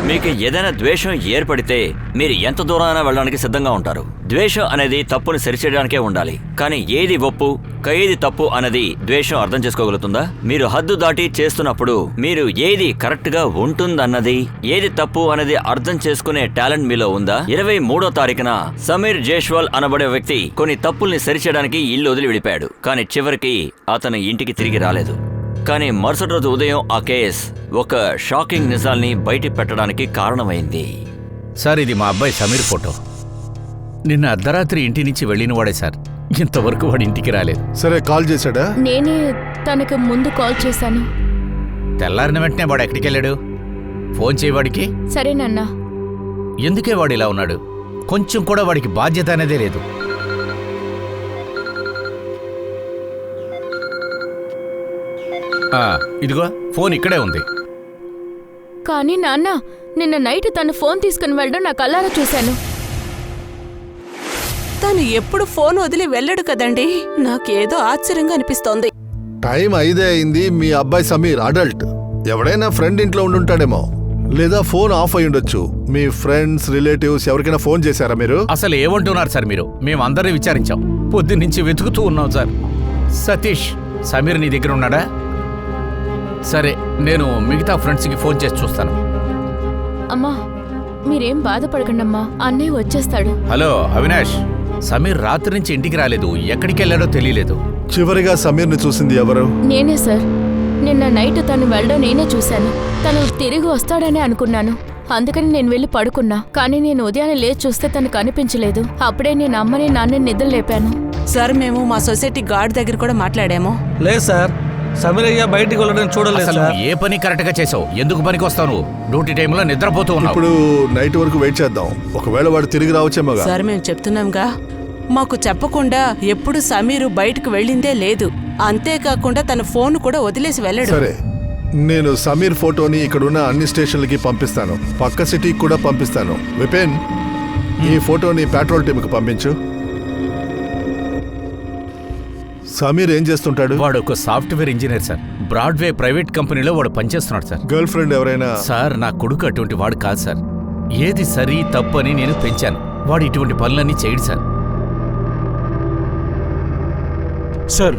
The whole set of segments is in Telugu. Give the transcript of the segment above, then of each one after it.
మీకు ఏదైనా ద్వేషం ఏర్పడితే మీరు ఎంత దూరాన వెళ్ళడానికి సిద్ధంగా ఉంటారు. ద్వేషం అనేది తప్పుని సరిచేయడానికే ఉండాలి. కానీ ఏది ఒప్పు, ఏది తప్పు అనేది ద్వేషం అర్థం చేసుకోగలుగుతుందా? మీరు హద్దు దాటి చేస్తున్నప్పుడు మీరు ఏది కరెక్ట్ గా ఉంటుందన్నది, ఏది తప్పు అనేది అర్థం చేసుకునే టాలెంట్ మీలో ఉందా? 23వ తారీఖున సమీర్ జైస్వాల్ అనబడే వ్యక్తి కొన్ని తప్పుల్ని సరిచేయడానికి ఇల్లు వదిలి వెళ్ళిపోయాడు. కానీ చివరికి అతను ఇంటికి తిరిగి రాలేదు. కానీ మరుసటి రోజు ఉదయం ఆ కేస్ ఒక షాకింగ్ నిజాల్ని బయట పెట్టడానికి కారణమైంది. సార్, ఇది మా అబ్బాయి సమీర్ ఫోటో. నిన్న అర్ధరాత్రి ఇంటి నుంచి వెళ్ళిన వాడే సార్. ఇంతవరకు వాడు ఇంటికి రాలేదు. సరే, కాల్ చేశాడా? నేనే తనకు ముందు కాల్ చేశాను. తెల్లారిన వెంటనే వాడు ఎక్కడికి వెళ్ళాడు? ఫోన్ చేయవాడికి. సరేనన్నా. ఎందుకే వాడు ఇలా ఉన్నాడు? కొంచెం కూడా వాడికి బాధ్యత అనేదే లేదు. ఇదిగో ఫోన్ ఇక్కడే ఉంది. కానీ నాన్న, నిన్న నైట్ తను ఫోన్ తీసుకుని వెళ్ళడం నా కళ్ళారా చూశాను. తను ఎప్పుడు ఫోన్ వదిలి వెళ్ళడు కదండి. నాకేదో ఆశ్చర్యంగా అనిపిస్తోంది. టైం 5 అయింది. మీ అబ్బాయి సమీర్ అడల్ట్. ఎవడైనా ఫ్రెండ్ ఇంట్లో ఉండుంటాడేమో, లేదా ఫోన్ ఆఫ్ అయి ఉండొచ్చు. మీ ఫ్రెండ్స్, రిలేటివ్స్ ఎవరికైనా ఫోన్ చేశారా మీరు? అసలు ఏమంటున్నారు సార్ మీరు? మేము అందరినీ విచారించాం. పొద్దున్నుంచి వెతుకుతూ ఉన్నాం సార్. సతీష్, సమీర్ నీ దగ్గర ఉన్నాడా? సరే, నేను మిగతా ఫ్రెండ్స్కి ఫోన్ చేసి చూస్తాను. అమ్మా, మీరేం బాధపడకండమ్మా, అన్నయ్య వచ్చేస్తాడు. హలో అవినాష్, సమీర్ రాత్రి నుంచి ఇంటికి రాలేదు. ఎక్కడికి వెళ్ళాడో తెలియలేదు. చివరిగా సమీర్ని చూసింది ఎవరు? నేనే సార్. నిన్న నైట్ తను వెళ్ళడం నేనే చూశాను. తను తిరిగి వస్తాడని అనుకున్నాను. అందుకని నేను వెళ్ళి పడుకున్నా. కానీ నేను ఉదయాన్నే లేచి చూస్తే తను కనిపించలేదు. అప్పుడే నేను అమ్మని నాన్నని నిద్ర లేపాను. సార్, మేము మా సొసైటీ గార్డ్ దగ్గర కూడా మాట్లాడాము. లేదు సార్, సమీరయ్య బయటికి వెళ్ళడం చూడలేదు. అసలు ఏ పని కరెక్ట్ గా చేసావు? ఎందుకు పనికి వస్తావు? డ్యూటీ టైంలో నిద్రపోతూ ఉన్నావు. ఇప్పుడు నైట్ వరకు వెయిట్ చేద్దాం. ఒకవేళ వాడు తిరిగి రావచ్చేమో. సార్, మేము చెప్తున్నాంగా, మాకు చెప్పకుండా ఎప్పుడు సమీరు బయటకు వెళ్ళిందే లేదు. అంతేకాకుండా తన ఫోన్ కూడా వదిలేసి వెళ్ళడు. సరే, నేను సమీర్ ఫోటోని ఇక్కడున్న అన్ని స్టేషన్లకి పంపిస్తాను. పక్క సిటీకి కూడా పంపిస్తాను. విపిన్, ఈ ఫోటోని పెట్రోల్ టీంకి పంపించు. సమీర్ ఏం చేస్తుంటాడు? వాడు ఒక software engineer sir. Broadway private కంపెనీలో వాడు పనిచేస్తున్నాడు సార్. గర్ల్ ఫ్రెండ్ ఎవరైనా? సార్, నా కొడుకు అటువంటి వాడు కాదు సార్. ఏది సరి తప్పు అని నేను పెంచాను. వాడు ఇటువంటి పనులన్నీ చేయడు సార్. సార్,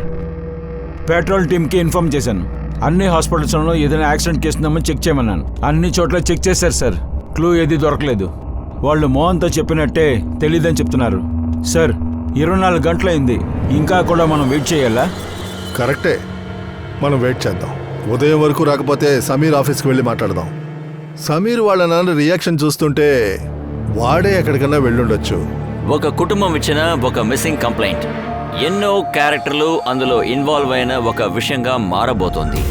పెట్రోల్ టీంకి ఇన్ఫార్మ్ చేశాను. అన్ని హాస్పిటల్స్లో ఏదైనా యాక్సిడెంట్ కేసు ఉందామని చెక్ చేయమన్నాను. అన్ని చోట్ల చెక్ చేశారు సార్. క్లూ ఏది దొరకలేదు. వాళ్ళు మోహన్తో చెప్పినట్టే తెలీదని చెప్తున్నారు. సార్, 24 గంటలైంది. ఇంకా కూడా మనం వెయిట్ చేయాలా? కరెక్టే, మనం వెయిట్ చేద్దాం. ఉదయం వరకు రాకపోతే సమీర్ ఆఫీస్కి వెళ్ళి మాట్లాడదాం. సమీర్ వాళ్ళ నాన్న రియాక్షన్ చూస్తుంటే వాడే ఎక్కడికన్నా వెళ్ళుండొచ్చు. ఒక కుటుంబం ఇచ్చిన ఒక మిస్సింగ్ కంప్లైంట్ ఎన్నో క్యారెక్టర్లు అందులో ఇన్వాల్వ్ అయిన ఒక విషయంగా మారబోతోంది.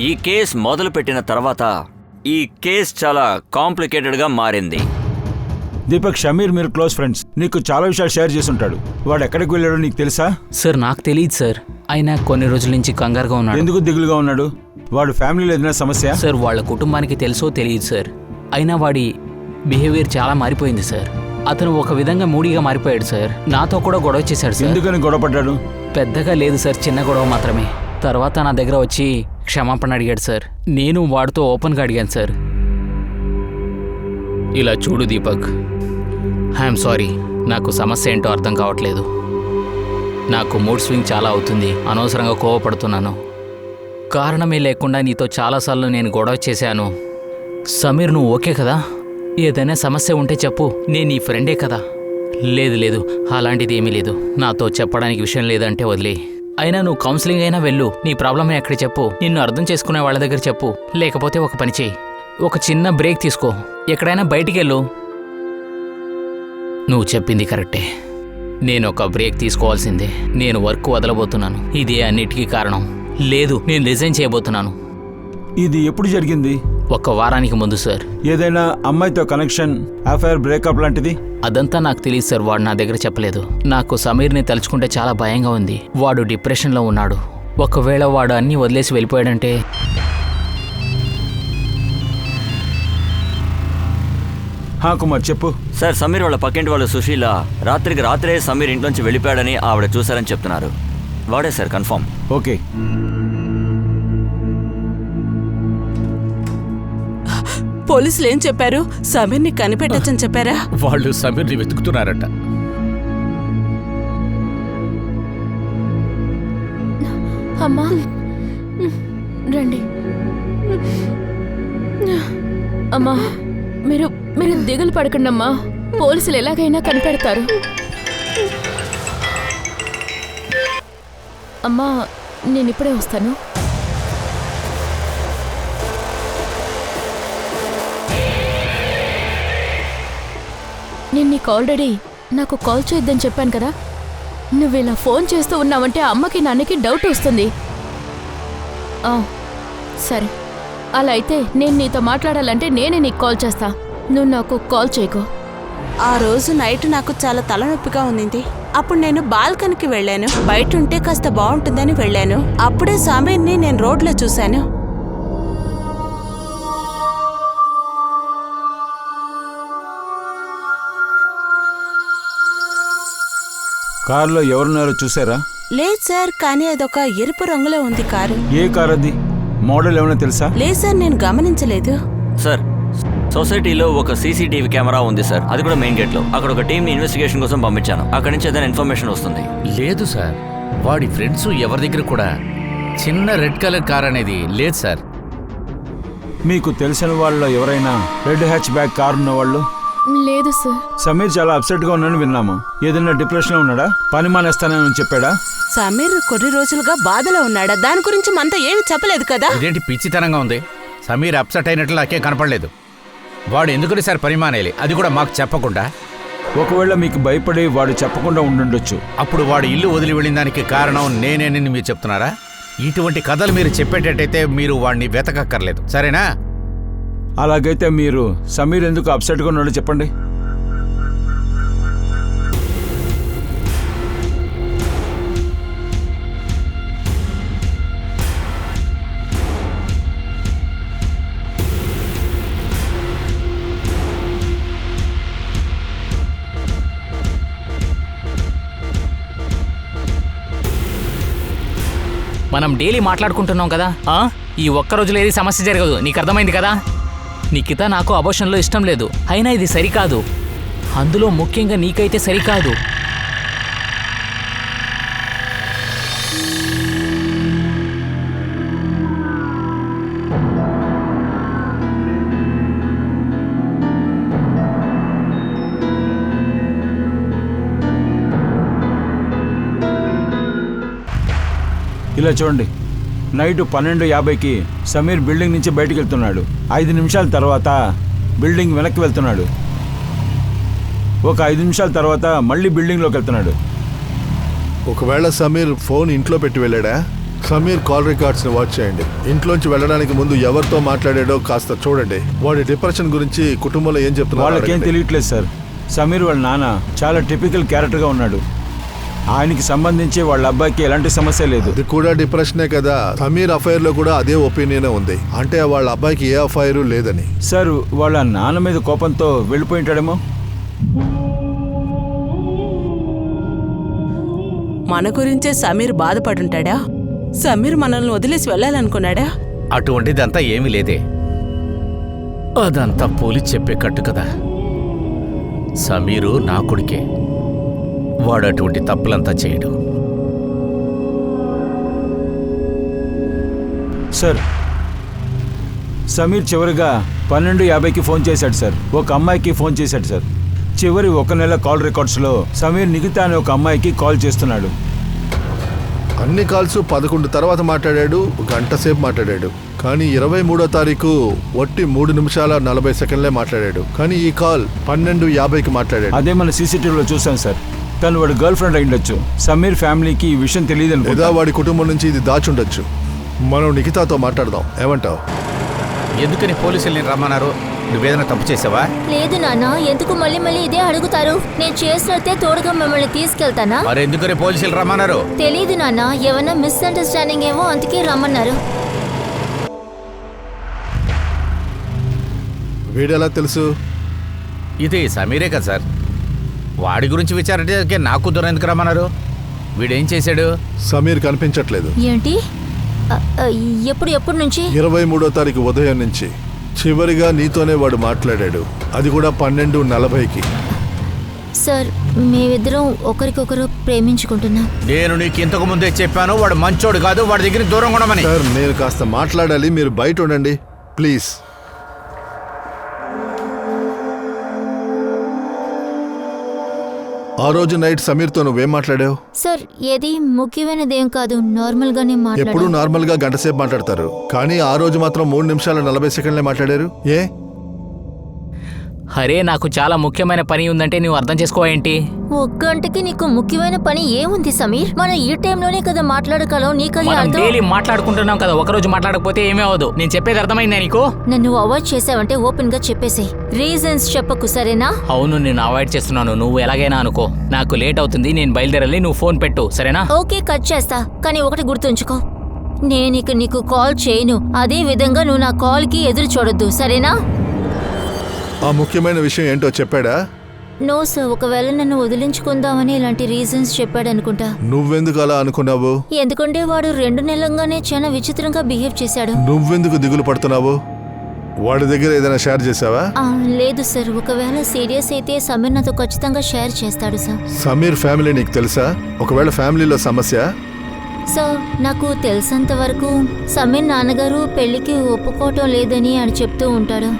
ఈ కేస్ మొదలుపెట్టిన తర్వాత ఈ కేస్ చాలా కాంప్లికేటెడ్గా మారింది. దీపక్, షమీర్ మీరు క్లోజ్ ఫ్రెండ్స్. నీకు చాలా విషయాలు షేర్ చేసి ఉంటాడు. వాడు ఎక్కడికి వెళ్ళాడో నీకు తెలుసా? సార్, నాకు తెలియదు సార్. అయినా కొన్ని రోజుల నుంచి కంగారుగా ఉన్నాడు. ఎందుకు దిగులుగా ఉన్నాడు? వాడు ఫ్యామిలీలో ఏదైనా సమస్య? సార్, వాళ్ళ కుటుంబానికి తెలుసో తెలియదు సార్. అయినా వాడి బిహేవియర్ చాలా మారిపోయింది సార్. అతను ఒక విధంగా మూడీగా మారిపోయాడు సార్. నాతో కూడా గొడవ చేశాడు సార్. ఎందుకని గొడవ పడ్డాడు? పెద్దగా లేదు సార్, చిన్న గొడవ మాత్రమే. తర్వాత నా దగ్గర వచ్చి క్షమాపణ అడిగాడు సార్. నేను వాడితో ఓపెన్గా అడిగాను సార్. ఇలా చూడు దీపక్, ఐఎమ్ సారీ. నాకు సమస్య ఏంటో అర్థం కావట్లేదు. నాకు మూడ్ స్వింగ్ చాలా అవుతుంది. అనవసరంగా కోవపడుతున్నాను. కారణమే లేకుండా నీతో చాలాసార్లు నేను గొడవ చేశాను. సమీర్, నువ్వు ఓకే కదా? ఏదైనా సమస్య ఉంటే చెప్పు, నేను నీ ఫ్రెండే కదా. లేదు లేదు, అలాంటిది ఏమీ లేదు. నాతో చెప్పడానికి విషయం లేదంటే వదిలే. అయినా నువ్వు కౌన్సిలింగ్ అయినా వెళ్ళు. నీ ప్రాబ్లమే ఎక్కడ చెప్పు. నిన్ను అర్థం చేసుకునే వాళ్ళ దగ్గర చెప్పు. లేకపోతే ఒక పని చేయి, ఒక చిన్న బ్రేక్ తీసుకో. ఎక్కడైనా బయటికి వెళ్ళు. నువ్వు చెప్పింది కరెక్టే. నేను ఒక బ్రేక్ తీసుకోవాల్సిందే. నేను వర్క్ వదలబోతున్నాను. ఇదే అన్నిటికీ కారణం. లేదు, నేను రిజైన్ చేయబోతున్నాను. ఇది ఎప్పుడు జరిగింది? 1 వారానికి ముందు సార్. ఏదైనా అమ్మాయితో కనెక్షన్, అఫైర్, బ్రేకప్ లాంటిది? అదంతా నాకు తెలియదు సార్. వాడు నా దగ్గర చెప్పలేదు. నాకు సమీర్ని తలుచుకుంటే చాలా భయంగా ఉంది. వాడు డిప్రెషన్లో ఉన్నాడు. ఒకవేళ వాడు అన్నీ వదిలేసి వెళ్ళిపోయాడంటే హా కుమార్ చెప్పు. సార్ సమీర్ వాళ్ళ పక్కింటి వాళ్ళు సుశీల రాత్రే సమీర్ ఇంట్లోంచి వెళ్ళిపోయాడని ఆవిడ చూశారని చెప్తున్నారు. వాడే సార్ కన్ఫర్మ్. ఓకే. పోలీసులు ఏం చెప్పారు? సమీర్ని కనిపెట్టచ్చని చెప్పారా? వాళ్ళు సమీర్ని వెతుకుతున్నారట. అమ్మా రండి. అమ్మా మీరు మీరు దిగులు పడకండి అమ్మా, పోలీసులు ఎలాగైనా కనిపెడతారు. అమ్మా నేను ఇప్పుడే వస్తాను. నేను నీకు ఆల్రెడీ నాకు కాల్ చేయొద్దని చెప్పాను కదా. నువ్వు ఇలా ఫోన్ చేస్తూ ఉన్నావంటే అమ్మకి నాన్నకి డౌట్ వస్తుంది. సరే అలా అయితే నేను నీతో మాట్లాడాలంటే నేనే నీకు కాల్ చేస్తా, నువ్వు నాకు కాల్ చేయకు. ఆ రోజు నైట్ నాకు చాలా తలనొప్పిగా ఉంది. అప్పుడు నేను బాల్కనీకి వెళ్ళాను. బయట ఉంటే కాస్త బాగుంటుందని వెళ్ళాను. అప్పుడే సమీర్ని నేను రోడ్లో చూశాను. కారులో ఎవరున్నారో చూసారా? లేదు సార్, కానీ అదొక ఎరుపు రంగులో ఉంది కారు. ఏ కారు అది? మోడల్ ఏమైనా తెలుసా? లేదు సార్, నేను గమనించలేదు. సార్ సొసైటీలో ఒక సీసీటీవీ కెమెరా ఉంది సార్, అది కూడా మెయిన్ గేట్ లో. అక్కడ ఒక టీం ని ఇన్వెస్టిగేషన్ కోసం పంపించాను. అక్కడి నుంచి ఏదైనా ఇన్ఫర్మేషన్ వస్తుంది. లేదు సార్, వాడి ఫ్రెండ్స్ ఎవరి దగ్గర కూడా చిన్న రెడ్ కలర్ కార్ అనేది లేదు సార్. మీకు తెలిసిన వాళ్ళు ఎవరైనా రెడ్ హ్యాచ్ బ్యాగ్ కారు ఉన్న వాళ్ళు? లేదు సార్. సమీర్ చాలా అప్సెట్ గా ఉన్నాడని విన్నాము. ఏదైనా డిప్రెషన్ లో ఉన్నాడా? పని మానేస్తానని చెప్పాడా? సమీర్ కొన్ని రోజులుగా బాధలో ఉన్నాడా? దాని గురించి మనతో ఏమి చెప్పలేదు కదా. ఇదేంటి పిచ్చితనంగా ఉంది? సమీర్ అప్సెట్ అయినట్లు నాకేం కనపడలేదు. వాడు ఎందుకని సార్ పని మానేయాలి, అది కూడా మాకు చెప్పకుండా? ఒకవేళ మీకు భయపడి వాడు చెప్పకుండా ఉండుండొచ్చు. అప్పుడు వాడు ఇల్లు వదిలి వెళ్ళిన దానికి కారణం నేనేనని మీరు చెప్తున్నారా? ఇటువంటి కథలు మీరు చెప్పేటట్టయితే మీరు వాడిని వెతకక్కర్లేదు, సరేనా? అలాగైతే మీరు సమీర్ ఎందుకు అప్సెట్గా ఉన్నాడో చెప్పండి. మనం డైలీ మాట్లాడుకుంటున్నాం కదా, ఈ ఒక్క రోజులో ఏది సమస్య జరగదు. నీకు అర్థమైంది కదా? నిఖిత నాకు అబోషన్లో ఇష్టం లేదు, అయినా ఇది సరికాదు. అందులో ముఖ్యంగా నీకైతే సరికాదు. ఇలా చూడండి, నైట్ 12:50కి సమీర్ బిల్డింగ్ నుంచి బయటికి వెళ్తున్నాడు. 5 నిమిషాల తర్వాత బిల్డింగ్ వెనక్కి వెళ్తున్నాడు. ఒక 5 నిమిషాల తర్వాత మళ్ళీ బిల్డింగ్లోకి వెళ్తున్నాడు. ఒకవేళ సమీర్ ఫోన్ ఇంట్లో పెట్టి వెళ్ళాడా? సమీర్ కాల్ రికార్డ్స్ని వాచ్ చేయండి. ఇంట్లోంచి వెళ్ళడానికి ముందు ఎవరితో మాట్లాడాడో కాస్త చూడండి. వాడి డిప్రెషన్ గురించి కుటుంబంలో ఏం చెప్తున్నారు వాళ్ళకేం తెలియట్లేదు సార్. సమీర్ వాళ్ళ నాన్న చాలా టిపికల్ క్యారెక్టర్గా ఉన్నాడు. ఆయనకి సంబంధించి వాళ్ళ అబ్బాయికి ఎలాంటి సమస్య లేదు. అది కూడా డిప్రెషనే కదా. సమీర్ అఫైర్ లో కూడా అదే ఒపీనియనే ఉంది, అంటే వాళ్ళ అబ్బాయికి ఏ అఫైరు లేదని. సార్ వాళ్ళ నాన్న మీద కోపంతో వెళ్ళిపోయింటాడేమో. మన గురించే సమీర్ బాధపడుంటాడా? సమీర్ మనల్ని వదిలేసి వెళ్ళాలనుకున్నాడా? అటువంటిదంతా ఏమీ లేదే. అదంతా పోలీస్ చెప్పే కట్టు కదా. సమీరు నా కొడుకే, వాడు అటువంటి తప్పులంతా చేయడు. సార్ సమీర్ చివరిగా 12:50కి ఫోన్ చేశాడు సార్. ఒక అమ్మాయికి ఫోన్ చేశాడు సార్. చివరి 1 నెల కాల్ రికార్డ్స్లో సమీర్ నిఖిత అనే ఒక అమ్మాయికి కాల్ చేస్తున్నాడు. అన్ని కాల్స్ 11 తర్వాత మాట్లాడాడు, గంట సేపు మాట్లాడాడు. కానీ 23వ తారీఖు ఒట్టి 3 నిమిషాల 40 సెకండ్లే మాట్లాడాడు. కానీ ఈ కాల్ 12:50కి మాట్లాడాడు. అదే మన సీసీటీవీలో చూసాం సార్. తను వాడి గర్ల్ ఫ్రెండ్ అయ్యుండొచ్చు. సమీర్ ఫ్యామిలీకి ఈ విషయం తెలియదు లేదా అనుకుంటా. వాడి కుటుంబం నుంచి ఇది దాచుండొచ్చు. మనం నిఖితాతో మాట్లాడదాం, ఏమంటావు? ఎందుకని పోలీసుల్ని రమ్మన్నారు? నువ్వేదైనా తప్పు చేసావా? లేదు నాన్న, ఎందుకు మళ్ళీ మళ్ళీ ఇదే అడుగుతారు? నేను చేసినట్టే తోడుగా మిమ్మల్ని తీసుకెళ్తానా? మరి ఎందుకని పోలీసులు రమ్మన్నారు? తెలీదు నాన్న, ఏమన్నా మిస్అండర్స్టాండింగ్ ఏమో, అందుకే రమ్మన్నారు. వీడెలా తెలుసు? ఇది సమీరే కదా సార్. వాడి గురించి విచారించే నా కూతురు ఎందుకు రమ్మన్నారు? వీడేం చేశాడు? సమీర్ కనిపించట్లేదు. ఏంటి ఎప్పుడు నుంచి? 23వ తారీఖు ఉదయం నుంచి చివరిగా నీతోనే వాడు మాట్లాడాడు. అది కూడా 12:40కి. సార్ మేమిద్దరం ఒకరికొకరు ప్రేమించుకుంటున్నాం. నేను నీకు ఇంతకు ముందే చెప్పాను, వాడు మంచోడు కాదు, వాడి దగ్గర దూరంగా ఉండమని. సార్ నేను కాస్త మాట్లాడాలి, మీరు బయట ఉండండి ప్లీజ్. ఆ రోజు నైట్ సమీర్తో నువ్వేం మాట్లాడావు? సార్ ఏది ముఖ్యమైనదేం కాదు, నార్మల్ గానే ఎప్పుడు మాట్లాడాను. నార్మల్ గా గంట సేపు మాట్లాడతారు, కానీ ఆ రోజు మాత్రం 3 నిమిషాల 40 సెకండ్లే మాట్లాడారు. ఏ? అరే నాకు చాలా ముఖ్యమైన పని ఉందంటే నువ్వు అర్థం చేసుకోవేంటి? ఒక గంటకి నీకు ముఖ్యమైన పని ఏముంది సమీర్? మనం ఈ టైంలోనే కదా మాట్లాడగలం. నీకది మనం అర్థం? డైలీ మాట్లాడుకుంటున్నాం కదా, ఒకరోజు మాట్లాడకపోతే ఏమీ అవ్వదు. నేను చెప్పేది అర్థమైందా నీకు? నన్ను అవాయిడ్ చేసావంటే ఓపెన్ గా చెప్పేసి రీజన్స్ చెప్పకు, సరేనా? అవును, నేను అవాయిడ్ చేస్తున్నాను. నువ్వు ఎలాగైనా అనుకో, నాకు లేట్ అవుతుంది, నేను బయలుదేరాలి. నువ్వు ఫోన్ పెట్టు, సరేనా? ఓకే, కట్ చేస్తా. కానీ ఒకటి గుర్తుంచుకో, నేనిక నీకు కాల్ చేయను. అదే విధంగా నువ్వు నా కాల్ కి ఎదురు చూడొద్దు, సరేనా? ఆ ముఖ్యమైన విషయం ఏంటో చెప్పాడా? నో సార్, ఒకవేళ నన్ను వదిలించుకుందామని ఇలాంటి రీజన్స్ చెప్పాడు అనుకుంటా. నువ్వెందుకు అలా అనుకున్నావు? ఎందుకంటే వాడు 2 నెలలుగానే చాలా విచిత్రంగా బిహేవ్ చేశాడు. నువ్వెందుకు దిగులు పడుతున్నావు? వాడి దగ్గర ఏదైనా షేర్ చేసావా? లేదు సార్, ఒకవేళ సీరియస్ అయితే సమీర్ నాతో ఖచ్చితంగా షేర్ చేస్తాడు సార్. సమీర్ ఫ్యామిలీ నీకు తెలుసా? ఒకవేళ ఫ్యామిలీలో సమస్య? సార్ నాకు తెలిసినంత వరకు సమీర్ నాన్నగారు పెళ్లికి ఒప్పుకోవటం లేదని అని చెప్తూ ఉంటాడు.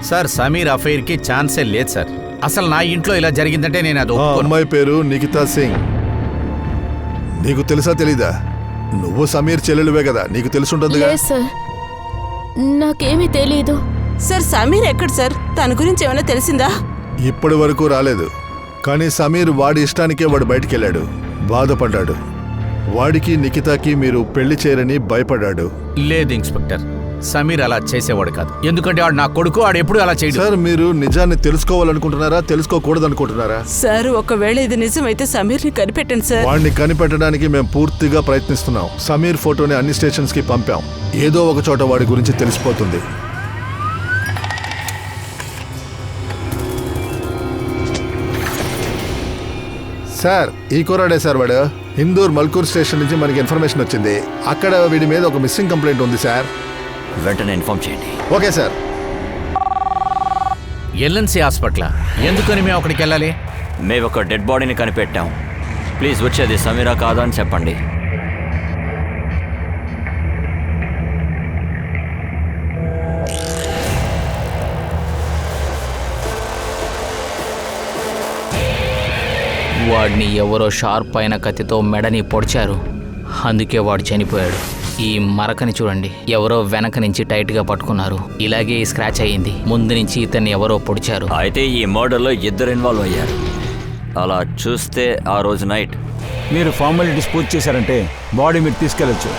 సార్ సమీర్ అఫైర్ కి ఛాన్సే లేదు సార్. అసలు నా ఇంట్లో ఇలా జరిగిందంటే నేను అది ఆ ఒప్పుకోను. అమ్మాయి పేరు నిఖితా సింగ్. నీకు తెలుసా తెలీదా? నువ్వు సమీర్ చెల్లెలువే కదా, నీకు తెలుసుంటుందిగా. లేదు సార్, నాకేమీ తెలీదు. సార్ సమీర్ ఎక్కడ సార్? తన గురించి ఏమైనా తెలిసిందా? ఇప్పటి వరకు రాలేదు, కానీ సమీర్ వాడి ఇష్టానికే వాడు బయటికి వెళ్ళాడు. బాధపడ్డాడు. వాడికి నిఖితాకి మీరు పెళ్లి చేయరని భయపడ్డాడు. లేదు ఇన్స్పెక్టర్, సమీర్ అలా చేసేవాడు కాదు. ఎందుకంటే వాడు నా కొడుకు, వాడు ఎప్పుడు అలా చేయడు. సార్ మీరు నిజాన్ని తెలుసుకోవాలనుకుంటున్నారా, తెలుసుకోకూడదు అనుకుంటున్నారా? సార్ ఒకవేళ ఇది నిజమైతే సమీర్ని కనిపెట్టండి సార్. వాడిని కనిపెట్టడానికి మేము పూర్తిగా ప్రయత్నిస్తున్నాం. సమీర్ ఫోటోని అన్ని స్టేషన్స్ కి పంపాం. ఏదో ఒక చోట వాడి గురించి తెలిసిపోతుంది. సార్ ఈ కుర్రాడే సార్ వాడు. హిందూర్ మల్కూర్ స్టేషన్ నుంచి మనకి ఇన్ఫర్మేషన్ వచ్చింది. అక్కడ వీడి మీద ఒక మిస్సింగ్ కంప్లైంట్ ఉంది సార్. వెంటనే ఇన్ఫార్మ్ చేయండి. Okay sir. ఎల్ఎన్సీ హాస్పిటల్ ఎందుకని మేము అక్కడికి వెళ్ళాలి? మేము ఒక డెడ్ బాడీని కనిపెట్టాం. ప్లీజ్ వచ్చేది సమీరా కాదా అని చెప్పండి. వాడిని ఎవరో షార్ప్ అయిన కత్తితో మెడని పొడిచారు, అందుకే వాడు చనిపోయాడు. ఈ మరకని చూడండి, ఎవరో వెనక నుంచి టైట్గా పట్టుకున్నారు. ఇలాగే స్క్రాచ్ అయ్యింది. ముందు నుంచి ఇతన్ని ఎవరో పొడిచారు. అయితే ఈ మర్డర్లో 2 ఇన్వాల్వ్ అయ్యారు. అలా చూస్తే ఆ రోజు నైట్ మీరు ఫార్మాలిటీస్ పూర్తి చేశారంటే బాడీ మీరు తీసుకెళ్ళచ్చు.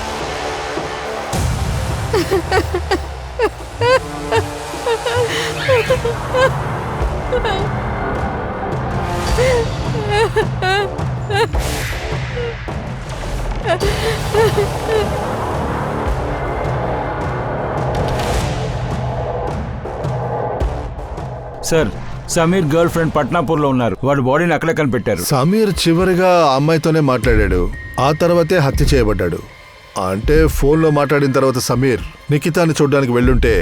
సార్ సమీర్ గర్ల్ ఫ్రెండ్ పట్నాపూర్లో ఉన్నారు. వాడి బాడీని అక్కడే కనిపెట్టారు. సమీర్ చివరిగా ఆ అమ్మాయితోనే మాట్లాడాడు. ఆ తర్వాతే హత్య చేయబడ్డాడు. అంటే ఫోన్లో మాట్లాడిన తర్వాత సమీర్ నిఖితాని చూడడానికి వెళ్ళుంటే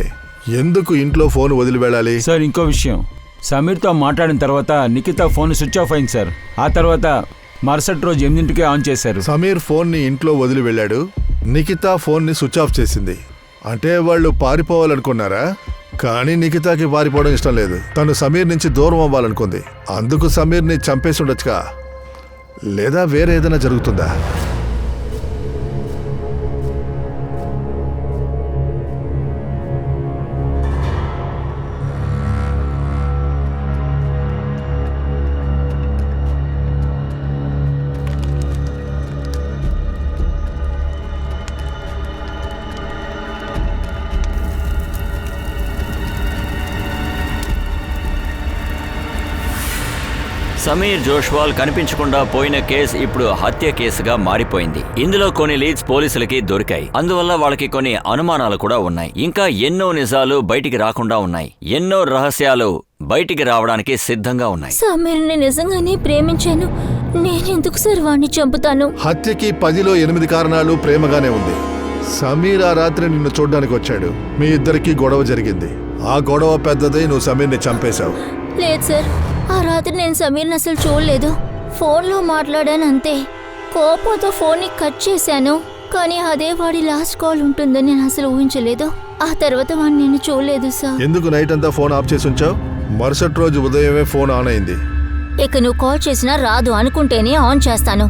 ఎందుకు ఇంట్లో ఫోన్ వదిలి వెళ్ళాలి? సార్ ఇంకో విషయం, సమీర్తో మాట్లాడిన తర్వాత నిఖిత ఫోన్ స్విచ్ ఆఫ్ అయింది సార్. ఆ తర్వాత మరుసటి రోజు 8ంటికే ఆన్ చేశారు. సమీర్ ఫోన్ని ఇంట్లో వదిలి వెళ్ళాడు. నిఖిత ఫోన్ని స్విచ్ ఆఫ్ చేసింది. అంటే వాళ్ళు పారిపోవాలనుకున్నారా? కానీ నిఖితాకి పారిపోవడం ఇష్టం లేదు. తను సమీర్ నుంచి దూరం అవ్వాలనుకుంది. అందుకు సమీర్ని చంపేసి ఉండొచ్చుగా. లేదా వేరే ఏదైనా జరుగుతుందా? సమీర్ జోష్వాల్ కనిపించకుండా పోయిన కేసు ఇప్పుడు హత్య కేసుగా మారిపోయింది. ఇందులో కొన్ని లీడ్స్ పోలీసులకి దొరికాయి. అందువల్ల వాళ్ళకి కొన్ని అనుమానాలు కూడా ఉన్నాయి. ఇంకా ఎన్నో నిజాలు బయటికి రాకుండా ఉన్నాయి. ఎన్నో రహస్యాలు బయటికి రావడానికి సిద్ధంగా ఉన్నాయి. సమీర్ని నిజంగానే ప్రేమించాను. నేనెందుకు సార్ వాణ్ణి చంపుతాను? హత్యకి 10లో 8 కారణాలు ప్రేమగానే ఉంది. సమీర్ ఆ రాత్రి నిన్ను చూడ్డానికి వచ్చాడు. మీ ఇద్దరికి గొడవ జరిగింది. ఆ గొడవ పెద్దదై నువ్వు సమీర్ని చంపేశావు. లేదు సార్, ఆ రాత్రి నేను సమీర్ని అసలు చూడలేదు. ఫోన్లో మాట్లాడాను అంతే. కోపంతో ఫోన్ని కట్ చేశాను. కానీ అదే వాడి లాస్ట్ కాల్ ఉంటుందని నేను అసలు ఊహించలేదు. ఆ తర్వాత వాడిని నేను చూడలేదు సార్. ఎందుకు నైట్ అంతా ఫోన్ ఆఫ్ చేసి ఉంచావు? మరుసటి రోజు ఉదయమే ఫోన్ ఆన్ అయింది. ఇక నువ్వు కాల్ చేసినా రాదు అనుకుంటేనే ఆన్ చేస్తాను.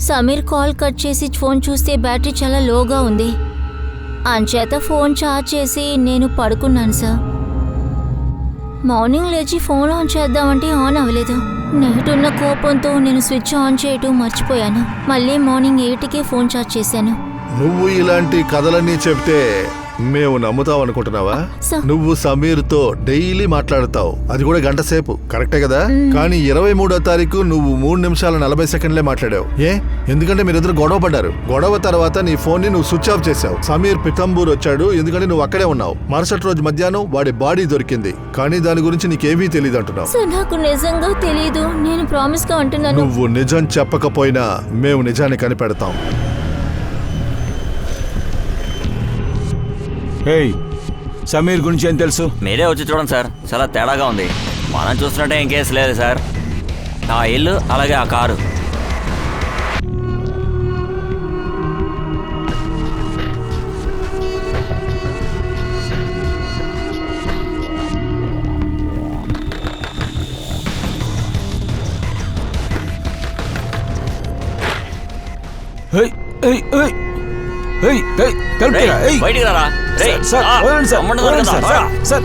సమీర్ కాల్ కట్ చేసి ఫోన్ చూస్తే బ్యాటరీ చాలా లోగా ఉంది. అంచేత ఫోన్ ఛార్జ్ చేసి నేను పడుకున్నాను సార్. మార్నింగ్ లేచి ఫోన్ ఆన్ చేద్దామంటే ఆన్ అవ్వలేదు. నైట్ ఉన్న కోపంతో నేను స్విచ్ ఆన్ చేయటం మర్చిపోయాను. మళ్ళీ మార్నింగ్ 8కే ఫోన్ ఛార్జ్ చేశాను. నువ్వు ఇలాంటి కథలన్నీ చెప్తే మేము నమ్ముతావు అనుకుంటున్నావా? నువ్వు సమీర్తో డైలీ మాట్లాడతావు, అది కూడా గంట సేపు, కరెక్టే కదా? కానీ 23వ తారీఖు నువ్వు 3 నిమిషాల 40 సెకండ్లే మాట్లాడావు. ఎందుకంటే మీరిద్దరు గొడవ పడ్డారు. గొడవ తర్వాత నీ ఫోన్ ని నువ్వు స్విచ్ ఆఫ్ చేశావు. సమీర్ పితంబూర్ వచ్చాడు, ఎందుకంటే నువ్వు అక్కడే ఉన్నావు. మరుసటి రోజు మధ్యాహ్నం వాడి బాడీ దొరికింది, కానీ దాని గురించి నీకేమీ తెలియదు అంటున్నావు. సార్ నాకు నిజంగా తెలీదు, నేను ప్రామిస్ గా అంటున్నాను. నువ్వు నిజం చెప్పకపోయినా మేము నిజాన్ని కనిపెడతాం. ఏయ్, సమీర్ గురించి ఏం తెలుసు? మీరే వచ్చి చూడండి సార్, చాలా తేడాగా ఉంది. మనం చూస్తున్నట్టే ఏం కేసు లేదు సార్. ఆ ఇల్లు అలాగే ఆ కారు. ఏయ్ ఏయ్ ఏయ్ ఏయ్ ఏయ్ రేయ్, బయటికి రారా. రేయ్, సార్ ఆ, వదలండి సార్, అమ్మండి వదలండి దొరకదా? సార్, సార్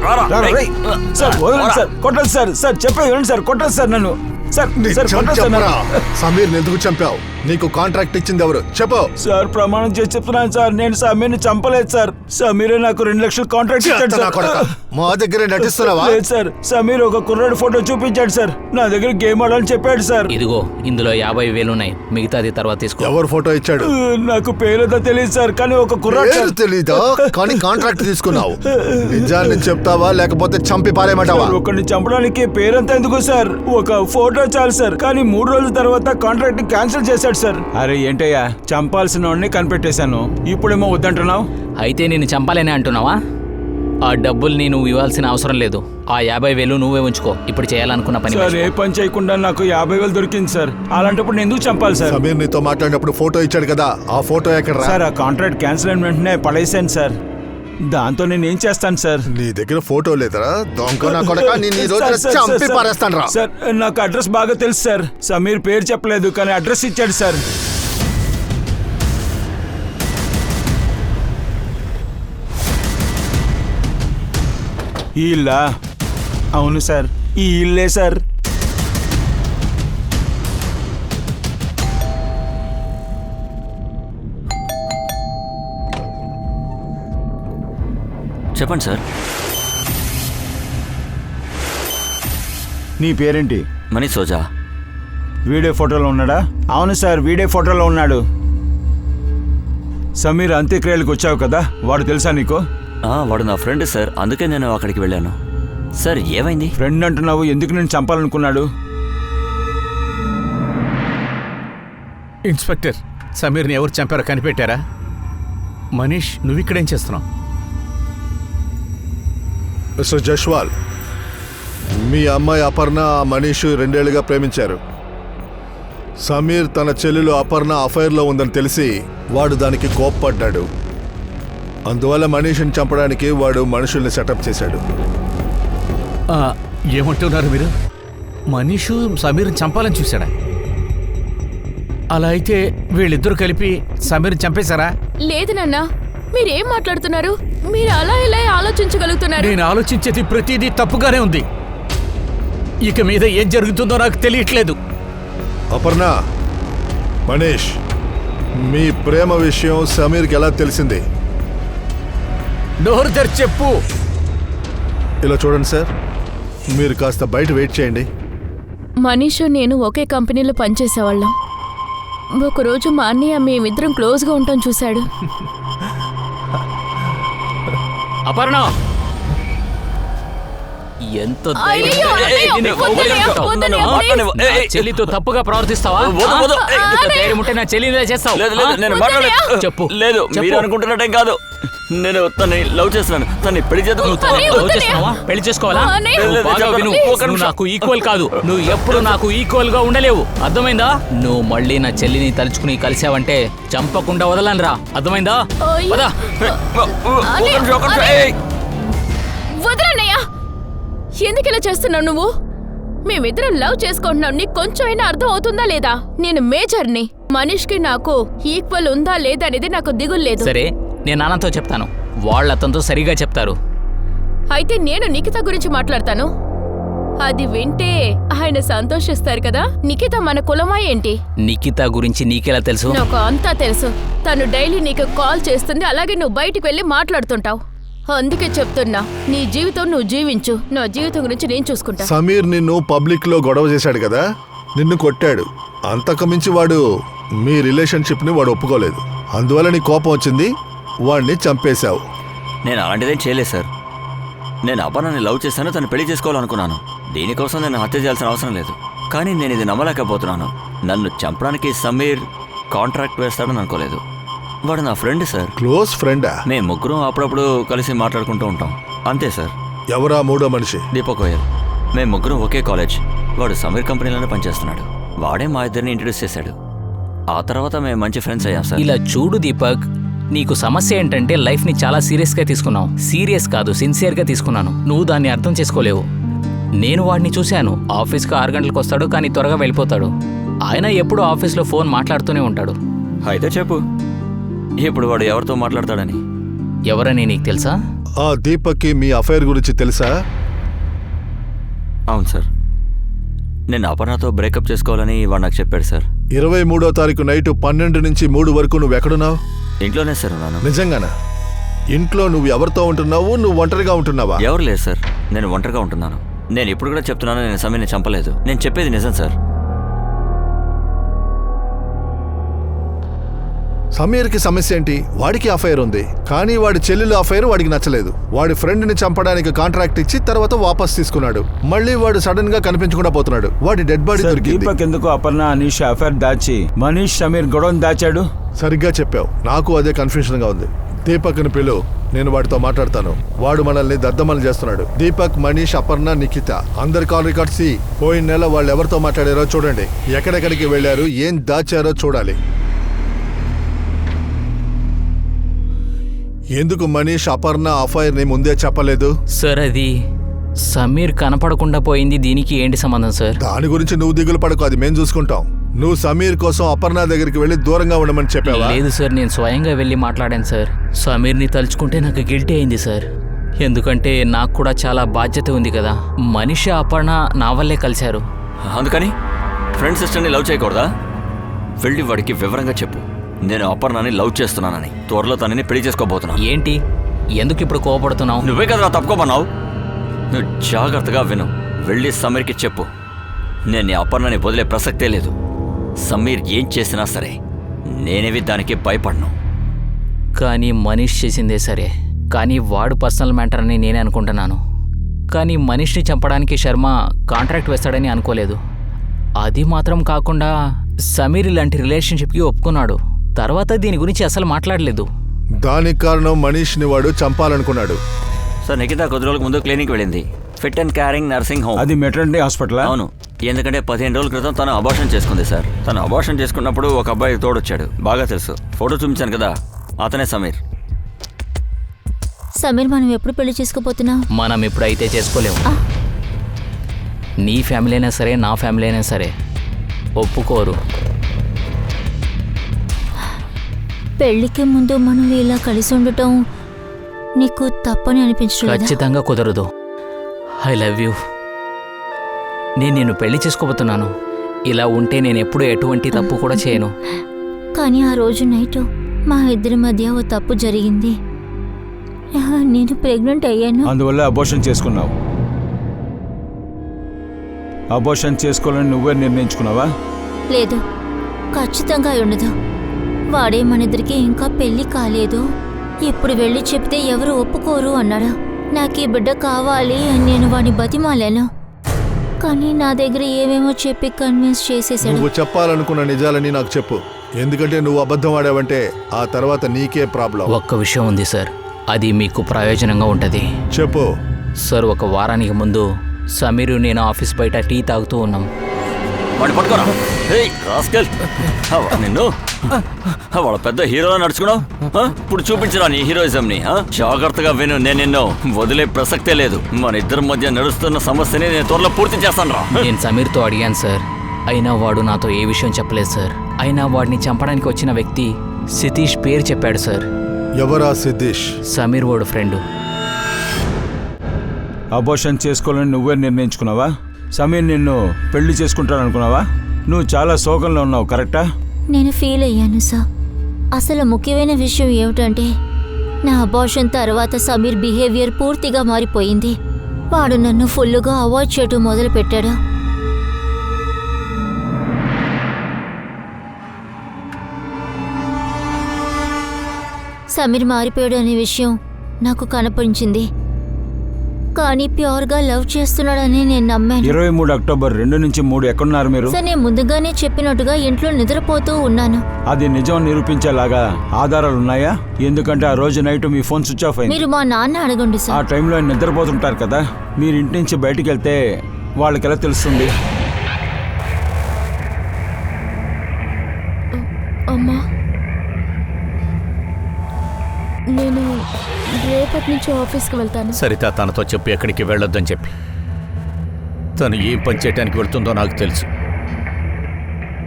రారా, రారా, రేయ్. రేయ్. సార్ వదలండి సార్, కొట్టండి సార్, సార్ చెప్పేది వినండి సార్, కొట్టండి సార్ నన్ను. సార్ సార్ కొట్టండి సార్ చెప్పరా, నన్ను. సమీర్ ఎందుకు చంపావు? నీకు కాంట్రాక్ట్ ఇచ్చింది ఎవరు చెప్పు. సార్ ప్రమాణం చేసి చెప్తున్నాను సార్, నేను సమీర్ని చంపలేదు సార్. సమీరే నాకు 2 లక్షలు కాంట్రాక్ట్ ఇచ్చాడు నా సార్. కొడకా, మా దగ్గరే నటిస్తున్నావా? లేదు సార్, సమీర్ ఒక కుర్రాడు ఫోటో చూపించాడు సార్. నా దగ్గర గేమ్ ఆడాలని చెప్పాడు సార్. ఇదిగో ఇందులో 50,000 ఉన్నాయి, మిగతాది తర్వాత తీసుకో. ఎవరు ఫోటో ఇచ్చాడు? నాకు పేరుతో తెలియదు సార్, కానీ ఒక కుర్రాడు పేరు సార్. తెలీదా? కానీ కాంట్రాక్ట్ తీసుకున్నావు. నిజాన్ని చెప్తావా లేకపోతే చంపి పారేయమంటావా? సార్, ఒకరిని చంపడానికి పేరంతా ఎందుకు సార్? ఒక ఫోటో చాలు సార్. కానీ 3 రోజుల తర్వాత కాంట్రాక్ట్ క్యాన్సిల్ చేశాడు సార్. అరే ఏంటయ్యా, చంపాల్సిన వాడిని కనిపెట్టేశాను, ఇప్పుడేమో వద్దంటున్నావు. అయితే నేను చంపాలని అంటున్నావా? ఆ డబ్బుల్ని నువ్వు ఇవ్వాల్సిన అవసరం లేదు. ఆ 50,000 నువ్వే ఉంచుకో. ఇప్పుడు చేయాలనుకున్న పని సార్, ఏ పని చేయకుండా నాకు 50,000 దొరికింది సార్. అలాంటప్పుడు నేను ఎందుకు చంపాలి సార్? సమీర్ నీతో మాట్లాడినప్పుడు ఫోటో ఇచ్చాడు కదా, ఆ ఫోటో ఎక్కడ? సార్, ఆ కాంట్రాక్ట్ క్యాన్సిల్ అయిన వెంటనే పడేసాను సార్. దాంతో నేను ఏం చేస్తాను సార్? నీ దగ్గర ఫోటో లేదరా? దొంగ నా కొడకా, నిన్ను ఈ రోజున సార్, చంపి సార్, పారేస్తాను రా. సార్, నాకు అడ్రస్ బాగా తెలుసు సార్. సమీర్ పేరు చెప్పలేదు, కానీ అడ్రస్ ఇచ్చాడు సార్. ఈ ఇల్లా? అవును సార్, ఈ ఇల్లే సార్. చెప్పండి సార్. నీ పేరేంటి? మనీష్ సోజా. వీడియో ఫోటోలో ఉన్నాడా? అవును సార్, వీడియో ఫోటోలో ఉన్నాడు. సమీర్ అంత్యక్రియలకు వచ్చావు కదా, వాడు తెలుసా నీకు? వాడు నా ఫ్రెండ్ సార్, అందుకే నేను అక్కడికి వెళ్ళాను. సార్ ఏమైంది? ఫ్రెండ్ అంటున్నావు, ఎందుకు నేను చంపాలనుకున్నాడు? ఇన్స్పెక్టర్, సమీర్ని ఎవరు చంపారో కనిపెట్టారా? మనీష్, నువ్వు ఇక్కడేం చేస్తున్నావు? మిస్టర్ జస్వాల్, మీ అమ్మాయి అపర్ణ మనీష్ 2 ఏళ్లుగా ప్రేమించారు. సమీర్ తన చెల్లెలు అపర్ణ అఫైర్లో ఉందని తెలిసి వాడు దానికి కోప్పడ్డాడు. అందువల్ల మనీష్ని చంపడానికి వాడు మనుషుల్ని సెటప్ చేశాడు. ఏమంటున్నారు మీరు? మనీషు సమీర్ని చంపాలని చూశాడా? అలా అయితే వీళ్ళిద్దరూ కలిపి సమీర్ని చంపేశారా? లేదు నాన్న, మీరేం మాట్లాడుతున్నారు? మీరు అలా ఇలా ఆలోచించగలుగుతున్నారు? నేను ఆలోచించేది ప్రతిదీ తప్పుగానే ఉంది. ఇక మీద ఏం జరుగుతుందో నాకు తెలియట్లేదు. అపర్ణ, మనీష్, మీ ప్రేమ విషయం సమీర్కి ఎలా తెలిసింది? నోరు తెరిచి చెప్పు. ఇలా చూడండి సార్, మీరు కాస్త బయట వెయిట్ చేయండి. మనీష్ నేను ఒకే కంపెనీలో పనిచేసేవాళ్ళం. ఒకరోజు మా అన్నయ్య మేమిద్దరం క్లోజ్గా ఉంటాం చూశాడు. అపర్ణ ఎంత అయ్యయ్యో, అన్నయ్య, వద్దన్నయ్య, వద్దన్నయ్య, please. నా చెల్లితో తప్పుగా ప్రవర్తిస్తావా? వద్దు. ఇంత ధైర్యం ఉంటే నా చెల్లిని ఇలా చేస్తావు? లేదు లేదు, నేను మాట్లాడలేదు. చెప్పు. లేదు, చెప్పు. మీరు అనుకుంటున్నట్టేం కాదు. నేను తన్ని లవ్ చేస్తున్నాను. తన్ని పెళ్లి చేద్దాం. నువ్వు తనని లవ్ చేస్తున్నావా? పెళ్లి చేసుకోవాలా? అన్నయ్య. నువ్వు బాగా లేదు, విను. లేదు, ఒక్క నువ్వు నిమిషం. నాకు ఈక్వల్ కాదు. నువ్వు ఎప్పుడు నాకు ఈక్వల్ గా ఉండలేవు. అర్థమైందా? నువ్వు మళ్ళీ నా చెల్లిని తలుచుకుని కలిసావంటే చంపకుండా వదలనురా. అర్థమైందా? అయ్యో. పద. వదలన్నయ్య, ఎందుకు ఇలా చేస్తున్నావు నువ్వు? మేమిద్దరం లవ్ చేసుకుంటున్నాం. నీకు కొంచెమైనా అర్థం అవుతుందా లేదా? నేను మేజర్ని. మనీష్కి నాకు ఈక్వల్ ఉందా లేదా అనేది నాకు దిగులేదు. సరే, నేను నాన్నతో చెప్తాను. వాళ్ళు అతనితో సరిగా చెప్తారు. అయితే నేను నిఖిత గురించి మాట్లాడతాను. అది వింటే ఆయన సంతోషిస్తారు కదా. నిఖిత మన కులమా ఏంటి? నిఖిత గురించి నీకెలా తెలుసు? నాకు అంతా తెలుసు. తను డైలీ నీకు కాల్ చేస్తుంది, అలాగే నువ్వు బయటికి వెళ్ళి మాట్లాడుతుంటావు. అందుకే చెప్తున్నా, నీ జీవితం నువ్వు జీవించు. నా జీవితం గురించి నేను చూసుకుంటా. సమీర్ నిన్ను పబ్లిక్లో గొడవ చేశాడు కదా, నిన్ను కొట్టాడు. అంతకుమించి వాడు మీ రిలేషన్షిప్ని వాడు ఒప్పుకోలేదు. అందువల్ల నీ కోపం వచ్చింది, వాడిని చంపేశావు. నేను అలాంటిదేం చేయలేదు సార్. నేను అపర్ణని లవ్ చేశాను, తను పెళ్లి చేసుకోవాలనుకున్నాను. దీనికోసం నేను హత్య చేయాల్సిన అవసరం లేదు. కానీ నేను ఇది నమ్మలేకపోతున్నాను. నన్ను చంపడానికి సమీర్ కాంట్రాక్ట్ వేస్తాడని అనుకోలేదు. వాడు నా ఫ్రెండ్ సార్. క్లోజ్ ఫ్రెండా? మేము ముగ్గురం అప్పుడప్పుడు కలిసి మాట్లాడుకుంటూ ఉంటాం, అంతే సార్. ఎవరా మూడో మనిషి? దీపక్ గోయల్. మేము ముగ్గురం ఒకే కాలేజ్. వాడు సమీర్ కంపెనీలోనే పనిచేస్తున్నాడు. వాడే మా ఇద్దరిని ఇంట్రడ్యూస్ చేశాడు. ఆ తర్వాత మేము మంచి ఫ్రెండ్స్ అయ్యాం సార్. ఇలా చూడు దీపక్, నీకు సమస్య ఏంటంటే లైఫ్ని చాలా సీరియస్గా తీసుకున్నావు. సీరియస్ కాదు, సిన్సియర్గా తీసుకున్నాను. నువ్వు దాన్ని అర్థం చేసుకోలేవు. నేను వాడిని చూశాను. ఆఫీస్కి 6 గంటలకు వస్తాడు, కానీ త్వరగా వెళ్ళిపోతాడు. ఆయన ఎప్పుడూ ఆఫీస్లో ఫోన్ మాట్లాడుతూనే ఉంటాడు. అయితే చెప్పు, ఇప్పుడు వాడు ఎవరితో మాట్లాడతాడని? ఎవరని నీకు తెలుసా? ఆ దీపక్కి మీ అఫైర్ గురించి తెలుసా? అవును సార్. నేను అపర్ణతో బ్రేకప్ చేసుకోవాలని వాడు నాకు చెప్పాడు సార్. 23వ తారీఖు నైట్ 12 నుంచి 3 వరకు నువ్వు ఎక్కడున్నావు? ఇంట్లోనే సార్ ఉన్నాను. నిజంగానా? ఇంట్లో నువ్వు ఎవరితో ఉంటున్నావు? నువ్వు ఒంటరిగా ఉంటున్నావా? ఎవరు లేదు సార్, నేను ఒంటరిగా ఉంటున్నాను. నేను ఇప్పుడు కూడా చెప్తున్నాను, నేను సమీర్ని చంపలేదు. నేను చెప్పేది నిజం సార్. సమీర్కి సమస్య ఏంటి? వాడికి అఫైర్ ఉంది, కానీ వాడి చెల్లెలు అఫైర్ వాడికి నచ్చలేదు. వాడి ఫ్రెండ్ని చంపడానికి కాంట్రాక్ట్ ఇచ్చి తర్వాత వాపస్ తీసుకున్నాడు. మళ్ళీ వాడు సడన్ గా కనిపించకుండా పోతున్నాడు. వాడి డెడ్ బాడీ సార్, దొరికింది. దీపక్ ఎందుకు అపర్ణ అనీష్ అఫైర్ దాచి మనీష్ సమీర్ గొడవను దాచాడు? సరిగ్గా చెప్పావు. నాకు అదే కన్ఫ్యూజన్ గా ఉంది. దీపక్ని పిలు, నేను వాడితో మాట్లాడతాను. వాడు మనల్ని దద్దమని చేస్తున్నాడు. దీపక్, మనీష్, అపర్ణ, నిఖిత అందరి కాల్ రికార్డ్స్ పోయిన నెల వాళ్ళు ఎవరితో మాట్లాడారో చూడండి. ఎక్కడెక్కడికి వెళ్ళారు, ఏం దాచారో చూడాలి. ఎందుకు మనీష్ అపర్ణ అఫైర్ ని ముందే చెప్పలేదు? సార్, అది సమీర్ కనపడకుండా పోయింది. దీనికి ఏంటి సంబంధం సార్? దాని గురించి నువ్వు దిగులు పడకు, అది మేం చూసుకుంటాం. నువ్వు సమీర్ కోసం అపర్ణ దగ్గరికి వెళ్ళి దూరంగా ఉండమని చెప్పావా? లేదు సార్, నేను స్వయంగా వెళ్ళి మాట్లాడాను సార్. సమీర్ని తలుచుకుంటే నాకు గిల్టీ అయింది సార్. ఎందుకంటే నాకు కూడా చాలా బాధ్యత ఉంది కదా. మనిషి అపర్ణ నా వల్లే కలిశారు. అందుకని ఫ్రెండ్ సిస్టర్ని లవ్ చేయకూడదా? వెళ్ళి వాడికి వివరంగా చెప్పు, నేను అపర్ణని లవ్ చేస్తున్నానని. త్వరలో తనని పెళ్లి చేసుకోబోతున్నాను. ఏంటి, ఎందుకు ఇప్పుడు కోపడుతున్నావు? నువ్వే కదా తప్పుకోమన్నావు. నువ్వు జాగ్రత్తగా విను. వెళ్ళి సమీర్కి చెప్పు, నేను ఈ అపర్ణని వదిలే ప్రసక్తే లేదు. సమీర్ ఏం చేసినా సరే నేనేవి దానికి భయపడను. కానీ మనీష్ చేసిందే సరే, కానీ వాడు పర్సనల్ మ్యాటర్ అని నేనే అనుకుంటున్నాను. కానీ మనీష్ని చంపడానికి శర్మ కాంట్రాక్ట్ వేస్తాడని అనుకోలేదు. అది మాత్రం కాకుండా సమీర్ ఇలాంటి రిలేషన్షిప్కి ఒప్పుకున్నాడు. తర్వాత దీని గురించి అసలు మాట్లాడలేదు. దానికి కారణం మనీష్ని వాడు చంపాలనుకున్నాడు. సార్, నిఖిత కొద్ది రోజులకు ముందు క్లినిక్ వెళ్ళింది. Fit and caring nursing home. అది మెటర్నిటీ హాస్పిటల్? అవును. ఎందుకంటే 15 రోజుల క్రితం తను అబార్షన్ చేసుకుంది సార్. తను అబార్షన్ చేసుకున్నప్పుడు ఒక అబ్బాయి తోడొచ్చాడు. బాగా తెలుసు, ఫోటో చూపించాను కదా, అతనే సమీర్. సమీర్, మనం ఎప్పుడు పెళ్లి చేసుకోబోతున్నావు? మనం ఇప్పుడైతే చేసుకోలేము. నీ ఫ్యామిలీ అయినా సరే, నా ఫ్యామిలీ అయినా సరే ఒప్పుకోరు. పెళ్లికి ముందు మనం ఇలా కలిసి ఉండటం నీకు తప్పని అనిపించలేదు? ఖచ్చితంగా కుదరదు. I love you. నేను నిన్ను పెళ్లి చేసుకోబోతున్నాను. ఇలా ఉంటే నేను ఎప్పుడూ ఎటువంటి తప్పు కూడా చేయను. కానీ ఆ రోజు నైట్ మా ఇద్దరి మధ్య ఓ తప్పు జరిగింది. నేను ప్రెగ్నెంట్ అయ్యాను. అందువల్ల అబోర్షన్ చేసుకున్నావు. అబోర్షన్ చేసుకోవాలని నువ్వే నిర్ణయించుకున్నావా? లేదు, ఖచ్చితంగా ఉండదు. వాడే మనిద్దరికి ఇంకా పెళ్లి కాలేదు. ఇప్పుడు వెళ్ళి చెప్తే ఎవరు ఒప్పుకోరు అన్నాడు. నాకు ఈ బిడ్డ కావాలి అని నేను వాడిని బతిమాలాను. కానీ నా దగ్గర ఏమేమో చెప్పి కన్విన్స్ చేసేసాడు. నువ్వు చెప్పాలనుకున్న నిజాలని నాకు చెప్పు. ఎందుకంటే నువ్వు అబద్ధం ఆడావంటే ఆ తర్వాత నీకే ప్రాబ్లం. ఒక్క విషయం ఉంది సార్, అది మీకు ప్రయోజనంగా ఉంటుంది. చెప్పు. సార్, ఒక వారానికి ముందు సమీరు నేను ఆఫీస్ బయట టీ తాగుతూ ఉన్నాం. వాడిని పట్టుకోరా. ఏయ్ రాస్కెల్, నిన్ను వాళ్ళ పెద్ద హీరోలా నడుచుకున్నావు. ఇప్పుడు చూపించరా నీ హీరోయిజంని. జాగ్రత్తగా విను, నేను నిన్ను వదిలే ప్రసక్తే లేదు. మన ఇద్దరి మధ్య నడుస్తున్న సమస్యని నేను త్వరలో పూర్తి చేస్తాను రా. నేను సమీర్తో అడిగాను సార్, అయినా వాడు నాతో ఏ విషయం చెప్పలేదు సార్. అయినా వాడిని చంపడానికి వచ్చిన వ్యక్తి సతీష్ పేరు చెప్పాడు సార్. ఎవరా సతీష్? సమీర్ వాడు ఫ్రెండు. అబోర్షన్ చేసుకోవాలని నువ్వే నిర్ణయించుకున్నావా? సమీర్ నిన్ను పెళ్లి చేసుకుంటాననుకున్నావా? నువ్వు చాలా శోకంలో ఉన్నావు, కరెక్టా? నేను ఫీల్ అయ్యాను సార్. అసలు ముఖ్యమైన విషయం ఏమిటంటే నా అబార్షన్ తర్వాత సమీర్ బిహేవియర్ పూర్తిగా మారిపోయింది. వాడు నన్ను ఫుల్లుగా అవాయిడ్ చేయటం మొదలుపెట్టాడు. సమీర్ మారిపోయాడు అనే విషయం నాకు కనిపించింది, కానీ ప్యూర్గా లవ్ చేస్తున్నాడని నేను నమ్మాను. 23 అక్టోబర్ 2 నుంచి 3 ఎక్కడున్నారు మీరు? సార్, నేను ముందుగానే చెప్పినట్టుగా ఇంట్లో నిద్రపోతూ ఉన్నాను. అది నిజం నిరూపించేలాగా ఆధారాలు ఉన్నాయా? ఎందుకంటే ఆ రోజు నైట్ మీ ఫోన్ స్విచ్ ఆఫ్ అయింది. మీరు మా నాన్న అడగండి ఆ సార్. టైంలో ఆయన నిద్రపోతుంటారు కదా. మీరు ఇంటి నుంచి బయటికి వెళ్తే వాళ్ళకి ఎలా తెలుస్తుంది? అమ్మా, నేను రేపటి నుంచి ఆఫీస్కి వెళ్తాను. సరిత తనతో చెప్పి ఎక్కడికి వెళ్ళొద్దని చెప్పి. తను ఏం పని చేయడానికి వెళ్తుందో నాకు తెలుసు.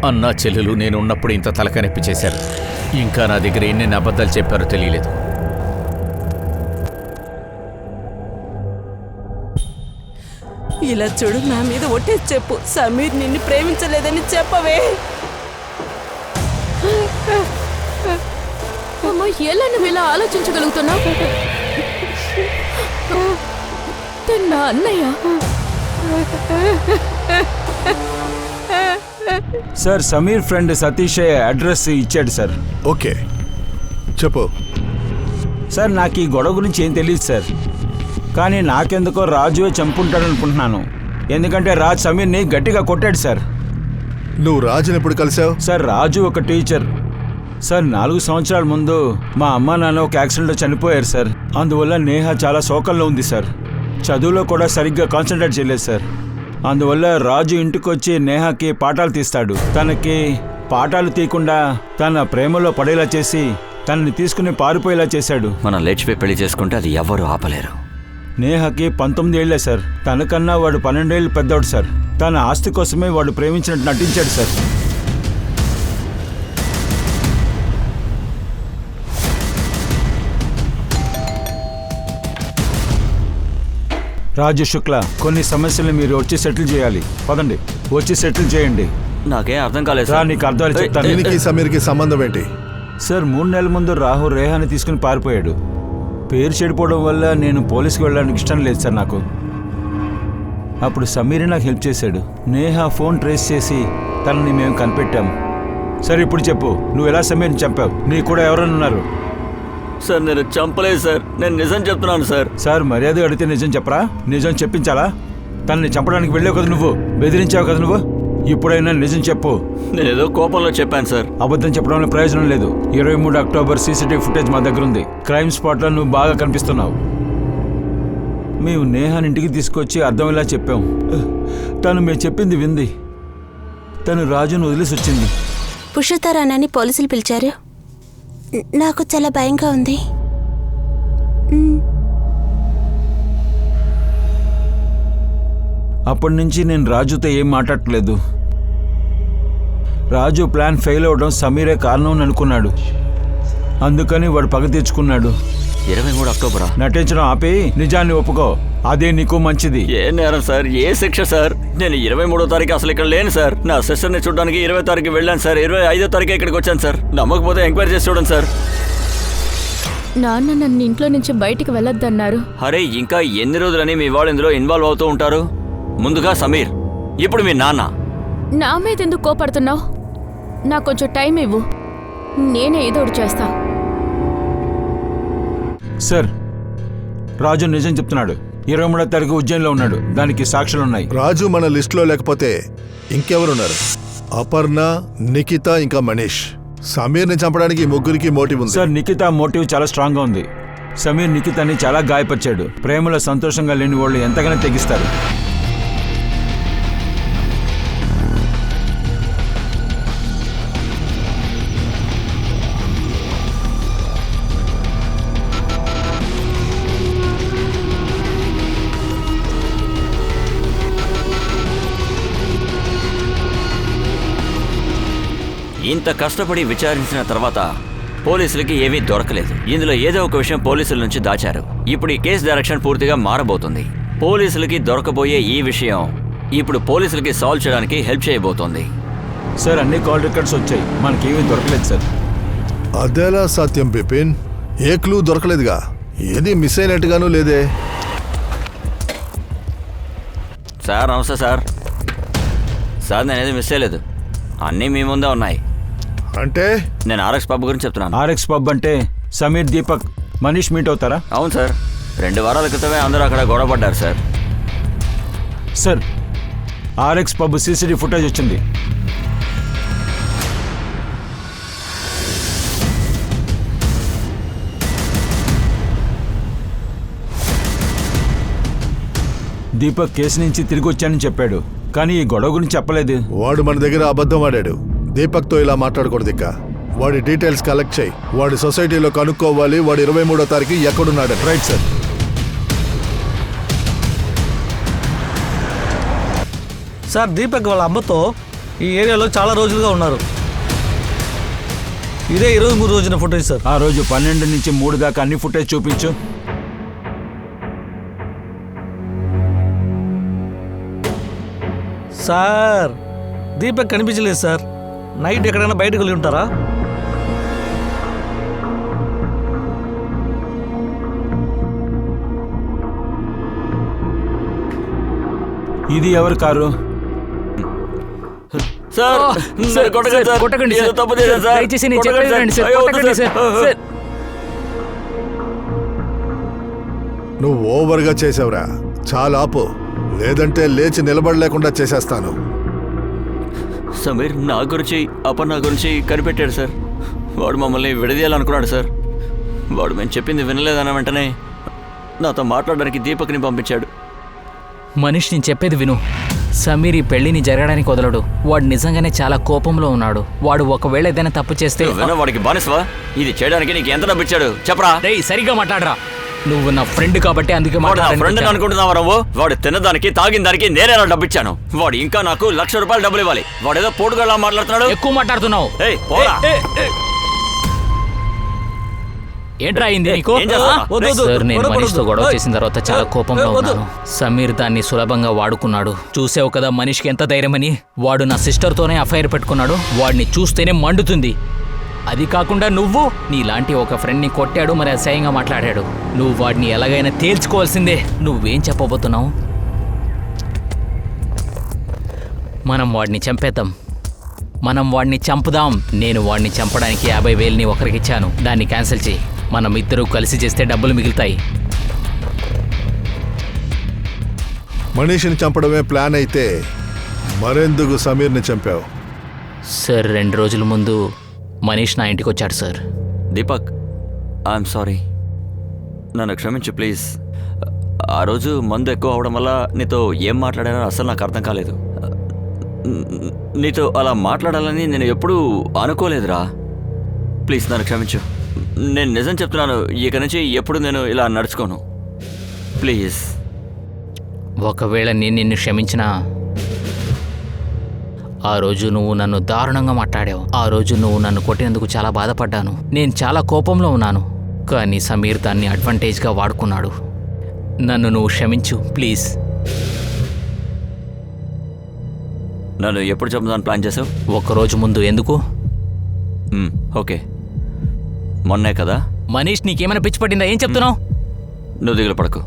అన్నా చెల్లెలు నేను ఉన్నప్పుడు ఇంత తలకనొప్పి చేశారు. ఇంకా నా దగ్గర ఎన్ని అబద్ధాలు చెప్పారో తెలియలేదు. ఇలా చూడు, నా మీద ఒట్టేసి చెప్పు, సమీర్ నిన్ను ప్రేమించలేదని చెప్పవే. అమ్మా, ఎలా నువ్వు ఇలా ఆలోచించగలుగుతున్నావు? తను నా అన్నయ్య. సార్, సమీర్ ఫ్రెండ్ సతీషే అడ్రస్ ఇచ్చాడు సార్. ఓకే, చెప్పు. సార్, నాకు ఈ గొడవ గురించి ఏం తెలియదు సార్. కానీ నాకెందుకో రాజువే చంపుంటాడు అనుకుంటున్నాను. ఎందుకంటే రాజ్ సమీర్ని గట్టిగా కొట్టాడు సార్. నువ్వు రాజుని ఎప్పుడు కలిసావు? సార్, రాజు ఒక టీచర్ సార్. 4 సంవత్సరాల ముందు మా అమ్మా నాన్న ఒక యాక్సిడెంట్లో చనిపోయారు సార్. అందువల్ల నేహ చాలా శోకంలో ఉంది సార్. చదువులో కూడా సరిగ్గా కాన్సన్ట్రేట్ చేయలేదు సార్. అందువల్ల రాజు ఇంటికి వచ్చి నేహకి పాఠాలు తీస్తాడు. తనకి పాఠాలు తీయకుండా తన ప్రేమలో పడేలా చేసి తనని తీసుకుని పారిపోయేలా చేశాడు. మనం లేచిపోయి పెళ్లి చేసుకుంటే అది ఎవరు ఆపలేరు. నేహకి 19 ఏళ్లే సార్. తనకన్నా వాడు 12 ఏళ్ళు పెద్దవాడు సార్. తన ఆస్తి కోసమే వాడు ప్రేమించినట్టు నటించాడు సార్. రాజు శుక్ల, కొన్ని సమస్యలు మీరు వచ్చి సెటిల్ చేయాలి. పదండి, వచ్చి సెటిల్ చేయండి. నాకేం అర్థం కాలేదు రా, సార్. నీకు అర్థాలు చెప్తాను. దీనికి సమీర్కి సంబంధం ఏంటి? సార్, 3 నెలల ముందు రాహు రేహాని తీసుకుని పారిపోయాడు. పేరు చెడిపోవడం వల్ల నేను పోలీస్కి వెళ్ళడానికి ఇష్టం లేదు సార్ నాకు. అప్పుడు సమీరే నాకు హెల్ప్ చేశాడు. నేహ ఫోన్ ట్రేస్ చేసి తనని మేము కనిపెట్టాము. సరే, ఇప్పుడు చెప్పు, నువ్వు ఎలా సమీర్ని చంపావు? నీకు కూడా ఎవరైనా ఉన్నారు? సార్, నేను చంపలేదు సార్. నేను నిజం చెప్తున్నాను సార్. సార్, మర్యాద అడిగితే నిజం చెప్పరా? నిజం చెప్పించాలా? తనని చంపడానికి వెళ్ళావు కదా నువ్వు, బెదిరించావు కదా నువ్వు. ఇప్పుడైనా నిజం చెప్పు. నేను ఏదో కోపంలో చెప్పాను సార్. అబద్ధం చెప్పడంలో ప్రయోజనం లేదు. 23 అక్టోబర్ సీసీటీవీ ఫుటేజ్ మా దగ్గర ఉంది. క్రైమ్ స్పాట్లో నువ్వు బాగా కనిపిస్తున్నావు. మేము నేహాని ఇంటికి తీసుకొచ్చి అర్థమయ్యేలా చెప్పాం. తను మేము చెప్పింది వింది. తను రాజును వదిలేసి వచ్చింది. పుష్పతారానని పోలీసులు పిలిచారు. నాకు చాలా భయంగా ఉంది. అప్పటి నుంచి నేను రాజుతో ఏం మాట్లాడట్లేదు. రాజు ప్లాన్ ఫెయిల్ అవడం సమీరే కారణం అని అనుకున్నాడు. అందుకని వాడు పగ తెచ్చుకున్నాడు. 23 అక్టోబరా? నటించడం ఆపి నిజాన్ని ఒప్పుకో, అదే నీకు మంచిది. ఏ నేరం సార్? ఏ శిక్ష సార్? నేను 23వ తారీఖు అసలు ఇక్కడ లేను సార్. నా సిస్టర్ని చూడడానికి 20వ తారీఖు వెళ్ళాను సార్. 25వ తారీఖు ఇక్కడికి వచ్చాను సార్. నమ్మకపోతే ఎంక్వైరీ చేసి చూడండి సార్. నాన్న నన్ను ఇంట్లో నుంచి బయటికి వెళ్ళొద్దన్నారు. అరే ఇంకా ఎన్ని రోజులని మీ వాళ్ళు ఇందులో ఇన్వాల్వ్ అవుతూ ఉంటారు? ముందుగా సమీర్, ఇప్పుడు మీ నాన్న. నా మీద ఎందుకు కోపడుతున్నావు? నాకు కొంచెం టైం ఇవ్వు, నేనే ఏదో ఒకటి చేస్తా. సార్, రాజు నిజం చెప్తున్నాడు. 23వ తారీఖు ఉజ్జయిన్లో ఉన్నాడు. దానికి సాక్షులున్నాయి. రాజు మన లిస్టులో లేకపోతే ఇంకెవరున్నారు? అపర్ణ, నిఖిత, ఇంకా మనీష్. సమీర్ని చంపడానికి ఈ ముగ్గురికి మోటివ్ ఉంది. సార్, నిఖిత మోటివ్ చాలా స్ట్రాంగ్గా ఉంది. సమీర్ నిఖితని చాలా గాయపరిచాడు. ప్రేమలో సంతోషంగా లేని వాళ్ళు ఎంతగానో తెగిస్తారు. ఇంత కష్టపడి విచారించిన తర్వాత పోలీసులకి ఏమీ దొరకలేదు. ఇందులో ఏదో ఒక విషయం పోలీసుల నుంచి దాచారు. ఇప్పుడు ఈ కేసు డైరెక్షన్ పూర్తిగా మారబోతుంది. పోలీసులకి దొరకబోయే ఈ విషయం ఇప్పుడు పోలీసులకి సాల్వ్ చేయడానికి హెల్ప్ చేయబోతోంది. సార్, అన్ని కాల్ రికార్డ్స్ వచ్చాయి. మనకేమీ దొరకలేదు సార్. అదేలా సత్యం బిపిన్? ఏ క్లూ దొరకలేదుగా, ఏది మిస్ అయినట్టుగానూ లేదే. సార్ నమస్తే సార్. సార్ నేనేది మిస్ అయ్యలేదు, అన్నీ మీ ముందే ఉన్నాయి. అంటే నేను ఆర్ఎక్స్ పబ్ గురించి చెప్తున్నాను. ఆర్ఎక్స్ పబ్ అంటే సమీర్, దీపక్, మనీష్ మీట్ అవుతారా? అవును సార్, 2 వారాల క్రితమే అందరూ అక్కడ గొడవ పడ్డారు sir. Sir, RX pub CCTV footage వచ్చింది. దీపక్ కేసు నుంచి తిరిగి వచ్చానని చెప్పాడు, కానీ ఈ గొడవ గురించి చెప్పలేదు. వాడు మన దగ్గర అబద్ధం ఆడాడు. దీపక్తో ఇలా మాట్లాడకూడదు. ఇక వాడి డీటెయిల్స్ కలెక్ట్ చేయి. వాడి సొసైటీలో కనుక్కోవాలి వాడు 23వ తారీఖు ఎక్కడున్నాడు. Right sir. సార్, దీపక్ వాళ్ళ అమ్మతో ఈ ఏరియాలో చాలా రోజులుగా ఉన్నారు. ఇదే 23 రోజున ఫుటేజ్ సార్. ఆ రోజు 12 నుంచి 3 దాకా అన్ని ఫుటేజ్ చూపించు. సార్, దీపక్ కనిపించలేదు సార్. నైట్ ఎక్కడైనా బయటకు వెళ్ళి ఉంటారా? ఇది ఎవరి కారు? సార్ కొట్టకండి సార్, కొట్టకండి ఏదో సార్. తప్పు చేశాను సార్. దయచేసి నేను కొట్టకండి చెప్పేది వినండి సార్. అయ్యో, వద్దు కొట్టకండి సార్. సార్. నువ్వు ఓవర్గా చేసావురా. చాలా ఆపు, లేదంటే లేచి నిలబడలేకుండా చేసేస్తాను. సమీర్ నా గురించి అపర్ణ గురించి కనిపెట్టాడు సార్. వాడు మమ్మల్ని విడదీయాలనుకున్నాడు సార్. వాడు మేము చెప్పింది వినలేదన్న వెంటనే నాతో మాట్లాడడానికి దీపక్ని పంపించాడు. మనీష్, నేను చెప్పేది విను. సమీర్ ఈ పెళ్లిని జరగడానికి వదలడు. వాడు నిజంగానే చాలా కోపంలో ఉన్నాడు. వాడు ఒకవేళ ఏదైనా తప్పు చేస్తే విన వాడికి బానిసవా? ఇది చేయడానికి నీకు ఎంత డబ్బు ఇచ్చాడు చెప్పరా? రేయ్, సరిగ్గా మాట్లాడరా. నువ్వు నా ఫ్రెండ్ కాబట్టి అందుకే వాడు నా ఫ్రెండ్ మాట్లాడాను. అనుకుంటున్నావా నువ్వు? వాడు తిన్నదానికి తాగిన దానికి నేనే డబ్బు ఇచ్చాను. వాడు ఇంకా నాకు ₹1,00,000 డబ్బులు ఇవ్వాలి. వాడు ఏదో పోటుగా మాట్లాడుతున్నాడు. ఎక్కువ మాట్లాడుతున్నావు. ఏయ్, పోరా. ఏంట్రా అయింది నీకు? ఏం చేస్తావా? సార్, నేను మనీష్తో గొడవ చేసిన తర్వాత చాలా కోపంలో ఉన్నాను. సమీర్ దాన్ని సులభంగా వాడుకున్నాడు. చూసావు కదా మనీష్కి ఎంత ధైర్యమని. వాడు నా సిస్టర్తోనే అఫైర్ పెట్టుకున్నాడు. వాడిని చూస్తేనే మండుతుంది. అది కాకుండా నువ్వు నీలాంటి ఒక ఫ్రెండ్ని కొట్టాడు, మరి అసహ్యంగా మాట్లాడాడు. నువ్వు వాడిని ఎలాగైనా తేల్చుకోవాల్సిందే. నువ్వేం చెప్పబోతున్నావు? మనం వాడిని చంపేద్దాం. మనం వాడిని చంపుదాం. నేను వాడిని చంపడానికి 50,000ని ఒకరికిచ్చాను. దాన్ని క్యాన్సిల్ చేయి. మనం ఇద్దరూ కలిసి చేస్తే డబ్బులు మిగులుతాయి. మనీషిని చంపడమే ప్లాన్ అయితే మరెందుకు సమీర్ని చంపావు? సార్, 2 రోజుల ముందు మనీష్ నా ఇంటికి వచ్చాడు సార్. Deepak, I'm sorry. నన్ను క్షమించు ప్లీజ్. ఆ రోజు మందు ఎక్కువ అవడం వల్ల నీతో ఏం మాట్లాడానో అసలు నాకు అర్థం కాలేదు. నీతో అలా మాట్లాడాలని నేను ఎప్పుడూ అనుకోలేదురా. ప్లీజ్ నన్ను క్షమించు. నేను నిజం చెప్తున్నాను, ఇక నుంచి ఎప్పుడు నేను ఇలా నడుచుకోను. ప్లీజ్. ఒకవేళ నేను నిన్ను క్షమించినా, ఆ రోజు నువ్వు నన్ను దారుణంగా మాట్లాడావు. ఆ రోజు నువ్వు నన్ను కొట్టినందుకు చాలా బాధపడ్డాను. నేను చాలా కోపంలో ఉన్నాను. కానీ సమీర్ దాన్ని అడ్వాంటేజ్గా వాడుకున్నాడు. నన్ను నువ్వు క్షమించు ప్లీజ్. నన్ను ఎప్పుడు చెప్దామని ప్లాన్ చేసావు? 1 రోజు ముందు. ఎందుకు? ఓకే, మొన్నే కదా? మనీష్ నీకేమైనా పిచ్చి పట్టిందా? ఏం చెప్తున్నావు? నువ్వు దిగులు పడకు.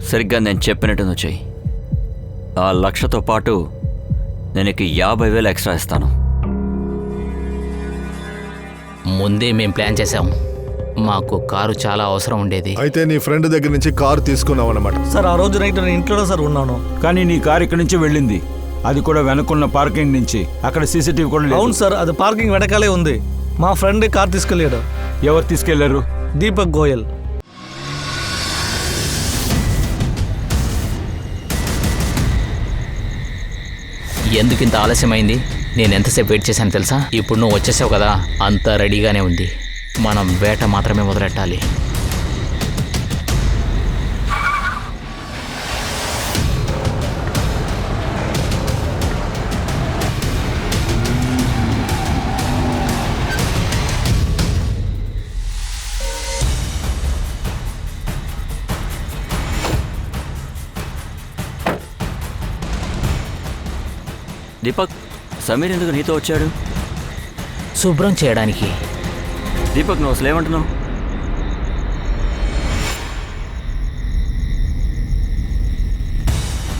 సరిగ్గా నేను చెప్పినట్టు నువ్వు చెయ్యి. ఆ 1,00,000తో పాటు నేను 50,000 ఎక్స్ట్రా ఇస్తాను. ముందే మేం ప్లాన్ చేశాం. మాకు కారు చాలా అవసరం ఉండేది. అయితే నీ ఫ్రెండ్ దగ్గర నుంచి కారు తీసుకున్నావు అన్నమాట. సార్ ఆ రోజు నైట్ నేను ఇంట్లోనే సార్ ఉన్నాను. కానీ నీ కారు ఇక్కడి నుంచి వెళ్ళింది, అది కూడా వెనకున్న పార్కింగ్ నుంచి. అక్కడ సీసీటీవీ కూడా లేదు. అవును సార్, అది పార్కింగ్ వెనకాలే ఉంది. మా ఫ్రెండ్ కార్ తీసుకెళ్ళాడు. ఎవరు తీసుకెళ్లారు? దీపక్ గోయల్. ఎందుకు ఇంత ఆలస్యమైంది? నేను ఎంతసేపు వెయిట్ చేశాను తెలుసా? ఇప్పుడు నువ్వు వచ్చేసావు కదా, అంతా రెడీగానే ఉంది. మనం వేట మాత్రమే మొదలెట్టాలి. దీపక్, సమీర్ ఎందుకు నీతో వచ్చాడు? శుభ్రం చేయడానికి. దీపక్, నువ్వు అసలు ఏమంటున్నావు?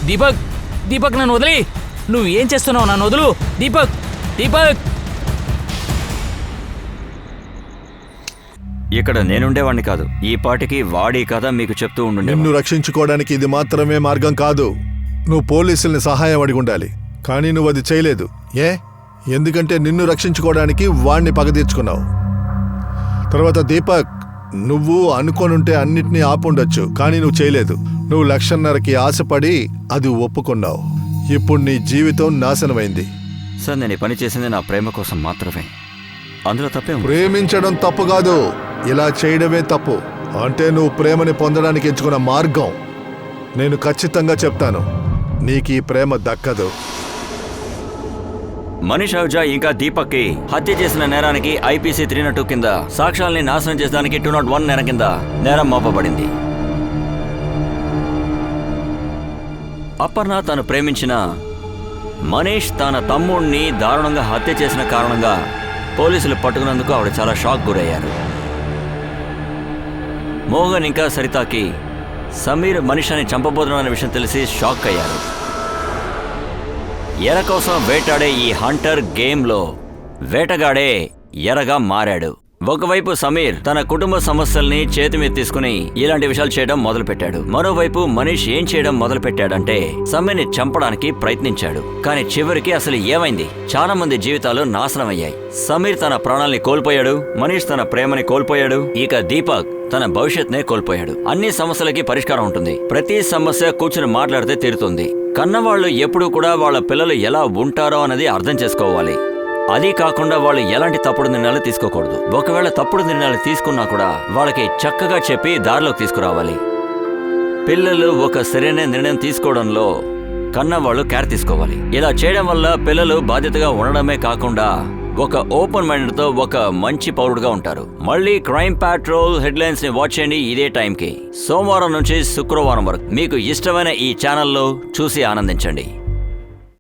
దీపక్, దీపక్ నన్ను వదిలి. నువ్వు ఏం చేస్తున్నావు? నన్ను వదులు దీపక్. దీపక్, ఇక్కడ నేనుండేవాడిని కాదు. ఈ పాటికి వాడి కథ మీకు చెప్తూ ఉండుండే. నిన్ను రక్షించుకోవడానికి ఇది మాత్రమే మార్గం కాదు. నువ్వు పోలీసుల్ని సహాయం అడిగి ఉండాలి, కానీ నువ్వు అది చేయలేదు. ఎందుకంటే నిన్ను రక్షించుకోవడానికి వాణ్ణి పగ తీర్చుకున్నావు. తర్వాత దీపక్, నువ్వు అనుకోనుంటే అన్నిటినీ ఆపుండొచ్చు, కానీ నువ్వు చేయలేదు. నువ్వు 1,50,000కి ఆశపడి అది ఒప్పుకున్నావు. ఇప్పుడు నీ జీవితం నాశనమైంది. సార్, నేను ఈ పని చేసింది నా ప్రేమ కోసం మాత్రమే. అందులో తప్పే ఉంది. ప్రేమించడం తప్పు కాదు, ఇలా చేయడమే తప్పు. అంటే నువ్వు ప్రేమని పొందడానికి ఎంచుకున్న మార్గం. నేను ఖచ్చితంగా చెప్తాను, నీకు ఈ ప్రేమ దక్కదు. మనీష్ ఆహుజా ఇంకా దీపక్కి హత్య చేసిన నేరానికి IPC 302 కింద, సాక్ష్యాల్ని నాశనం చేసడానికి 201 నేరం కింద నేరం మోపబడింది. అపర్ణ తను ప్రేమించిన మనీష్ తన తమ్ముణ్ణి దారుణంగా హత్య చేసిన కారణంగా పోలీసులు పట్టుకున్నందుకు ఆవిడ చాలా షాక్ గురయ్యారు. మోహన్ ఇంకా సరితాకి సమీర్ మనీషాని చంపబోతున్నాడనే విషయం తెలిసి షాక్ అయ్యారు. ఎర కోసం వేటాడే ఈ హంటర్ గేమ్లో వేటగాడే ఎరగా మారాడు. ఒకవైపు సమీర్ తన కుటుంబ సమస్యల్ని చేతి మీద తీసుకుని ఇలాంటి విషయాలు చేయడం మొదలుపెట్టాడు. మరోవైపు మనీష్ ఏం చేయడం మొదలుపెట్టాడంటే సమీర్ని చంపడానికి ప్రయత్నించాడు. కానీ చివరికి అసలు ఏమైంది? చాలా మంది జీవితాలు నాశనం అయ్యాయి. సమీర్ తన ప్రాణాల్ని కోల్పోయాడు, మనీష్ తన ప్రేమని కోల్పోయాడు, ఇక దీపక్ తన భవిష్యత్నే కోల్పోయాడు. అన్ని సమస్యలకి పరిష్కారం ఉంటుంది. ప్రతి సమస్య కూర్చుని మాట్లాడితే తీరుతుంది. కన్నవాళ్లు ఎప్పుడూ కూడా వాళ్ళ పిల్లలు ఎలా ఉంటారో అన్నది అర్థం చేసుకోవాలి. అదీ కాకుండా వాళ్ళు ఎలాంటి తప్పుడు నిర్ణయాలు తీసుకోకూడదు. ఒకవేళ తప్పుడు నిర్ణయాలు తీసుకున్నా కూడా వాళ్ళకి చక్కగా చెప్పి దారిలోకి తీసుకురావాలి. పిల్లలు ఒక సరైన నిర్ణయం తీసుకోవడంలో కన్నవాళ్ళు కేర్ తీసుకోవాలి. ఇలా చేయడం వల్ల పిల్లలు బాధ్యతగా ఉండడమే కాకుండా ఒక ఓపెన్ మైండ్తో ఒక మంచి పౌరుడుగా ఉంటారు. మళ్ళీ క్రైమ్ పెట్రోల్ హెడ్లైన్స్ ని వాచ్ చేయండి ఇదే టైంకి. సోమవారం నుంచి శుక్రవారం వరకు మీకు ఇష్టమైన ఈ ఛానల్లో చూసి ఆనందించండి.